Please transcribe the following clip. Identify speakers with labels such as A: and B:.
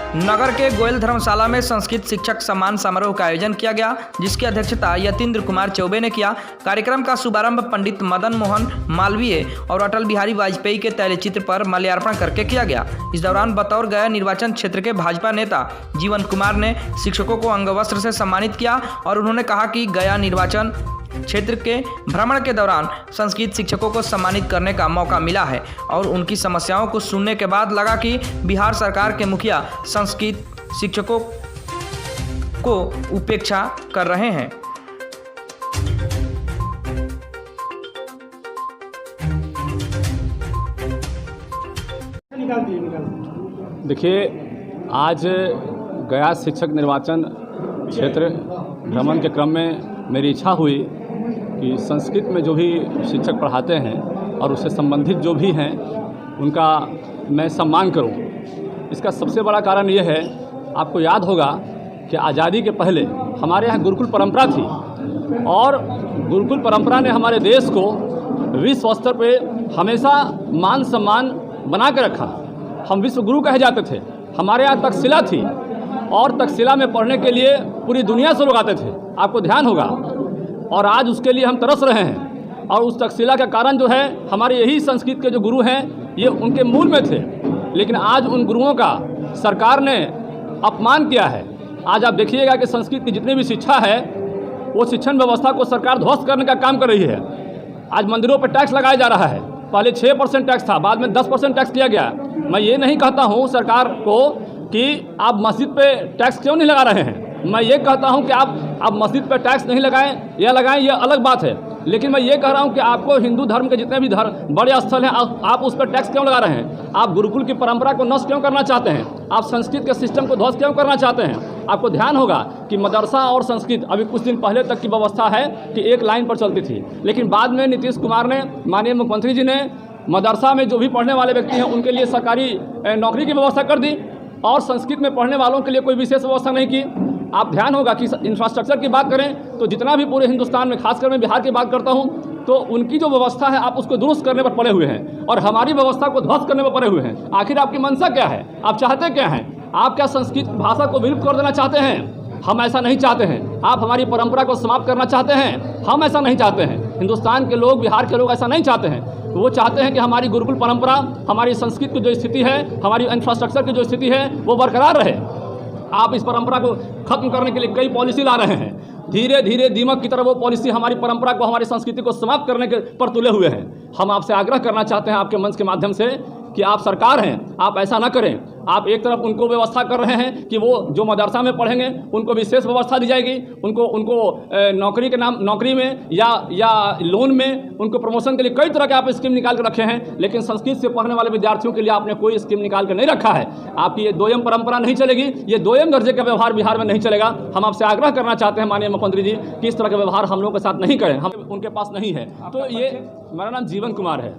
A: नगर के गोयल धर्मशाला में संस्कृत शिक्षक सम्मान समारोह का आयोजन किया गया, जिसकी अध्यक्षता यतीन्द्र कुमार चौबे ने किया। कार्यक्रम का शुभारंभ पंडित मदन मोहन मालवीय और अटल बिहारी वाजपेयी के तैलचित्र पर माल्यार्पण करके किया गया। इस दौरान बतौर गया निर्वाचन क्षेत्र के भाजपा नेता जीवन कुमार ने शिक्षकों को अंगवस्त्र से सम्मानित किया और उन्होंने कहा कि गया निर्वाचन क्षेत्र के भ्रमण के दौरान संस्कृत शिक्षकों को सम्मानित करने का मौका मिला है और उनकी समस्याओं को सुनने के बाद लगा कि बिहार सरकार के मुखिया संस्कृत शिक्षकों को उपेक्षा कर रहे हैं।
B: देखिए, आज गया शिक्षक निर्वाचन क्षेत्र भ्रमण के क्रम में मेरी इच्छा हुई कि संस्कृत में जो भी शिक्षक पढ़ाते हैं और उससे संबंधित जो भी हैं उनका मैं सम्मान करूं। इसका सबसे बड़ा कारण ये है, आपको याद होगा कि आज़ादी के पहले हमारे यहाँ गुरुकुल परंपरा थी और गुरुकुल परंपरा ने हमारे देश को विश्व स्तर पे हमेशा मान सम्मान बना के रखा। हम विश्व गुरु कहे जाते थे। हमारे यहाँ तक्षशिला थी और तक्षशिला में पढ़ने के लिए पूरी दुनिया से लोग आते थे, आपको ध्यान होगा। और आज उसके लिए हम तरस रहे हैं और उस तक्षशिला का कारण जो है हमारे यही संस्कृत के जो गुरु हैं ये उनके मूल में थे, लेकिन आज उन गुरुओं का सरकार ने अपमान किया है। आज आप देखिएगा कि संस्कृत की जितनी भी शिक्षा है वो शिक्षण व्यवस्था को सरकार ध्वस्त करने का काम कर रही है। आज मंदिरों पर टैक्स लगाया जा रहा है। पहले 6% टैक्स था, बाद में 10% टैक्स किया गया। मैं ये नहीं कहता हूँ सरकार को कि आप मस्जिद पे टैक्स क्यों नहीं लगा रहे हैं। मैं ये कहता हूं कि आप मस्जिद पर टैक्स नहीं लगाएं या लगाएं, ये अलग बात है। लेकिन मैं ये कह रहा हूं कि आपको हिंदू धर्म के जितने भी बड़े स्थल हैं आप उस पर टैक्स क्यों लगा रहे हैं। आप गुरुकुल की परंपरा को नष्ट क्यों करना चाहते हैं। आप संस्कृत के सिस्टम को ध्वस्त क्यों करना चाहते हैं। आपको ध्यान होगा कि मदरसा और संस्कृत अभी कुछ दिन पहले तक की व्यवस्था है कि एक लाइन पर चलती थी, लेकिन बाद में नीतीश कुमार ने, माननीय मुख्यमंत्री जी ने मदरसा में जो भी पढ़ने वाले व्यक्ति हैं उनके लिए सरकारी नौकरी की व्यवस्था कर दी और संस्कृत में पढ़ने वालों के लिए कोई विशेष व्यवस्था नहीं की। आप ध्यान होगा कि इंफ्रास्ट्रक्चर की बात करें तो जितना भी पूरे हिंदुस्तान में, खासकर मैं बिहार की बात करता हूं, तो उनकी जो व्यवस्था है आप उसको दुरुस्त करने पर पड़े हुए हैं और हमारी व्यवस्था को ध्वस्त करने पर पड़े हुए हैं। आखिर आपकी मंशा क्या है, आप चाहते क्या हैं। आप क्या संस्कृत भाषा को विलुप्त कर देना चाहते हैं। हम ऐसा नहीं चाहते हैं। आप हमारी परंपरा को समाप्त करना चाहते हैं। हम ऐसा नहीं चाहते हैं। हिंदुस्तान के लोग, बिहार के लोग ऐसा नहीं चाहते हैं। वो चाहते हैं कि हमारी गुरुकुल परंपरा, हमारी संस्कृत की जो स्थिति है, हमारी इंफ्रास्ट्रक्चर की जो स्थिति है वो बरकरार रहे। आप इस परंपरा को खत्म करने के लिए कई पॉलिसी ला रहे हैं। धीरे धीरे दीमक की तरह वो पॉलिसी हमारी परंपरा को, हमारी संस्कृति को समाप्त करने के पर तुले हुए हैं। हम आपसे आग्रह करना चाहते हैं आपके मंच के माध्यम से कि आप सरकार हैं, आप ऐसा ना करें। आप एक तरफ उनको व्यवस्था कर रहे हैं कि वो जो मदरसा में पढ़ेंगे उनको विशेष व्यवस्था दी जाएगी, उनको नौकरी में या लोन में उनको प्रमोशन के लिए कई तरह के आप स्कीम निकाल कर रखे हैं, लेकिन संस्कृत से पढ़ने वाले विद्यार्थियों के लिए आपने कोई स्कीम निकाल कर नहीं रखा है। आपकी ये दोयम परंपरा नहीं चलेगी, ये दोयम दर्जे का व्यवहार बिहार में नहीं चलेगा। हम आपसे आग्रह करना चाहते हैं माननीय मुख्यमंत्री जी कि इस तरह का व्यवहार हम लोगों के साथ नहीं करें, हम उनके पास नहीं है। तो ये मेरा नाम जीवन कुमार है।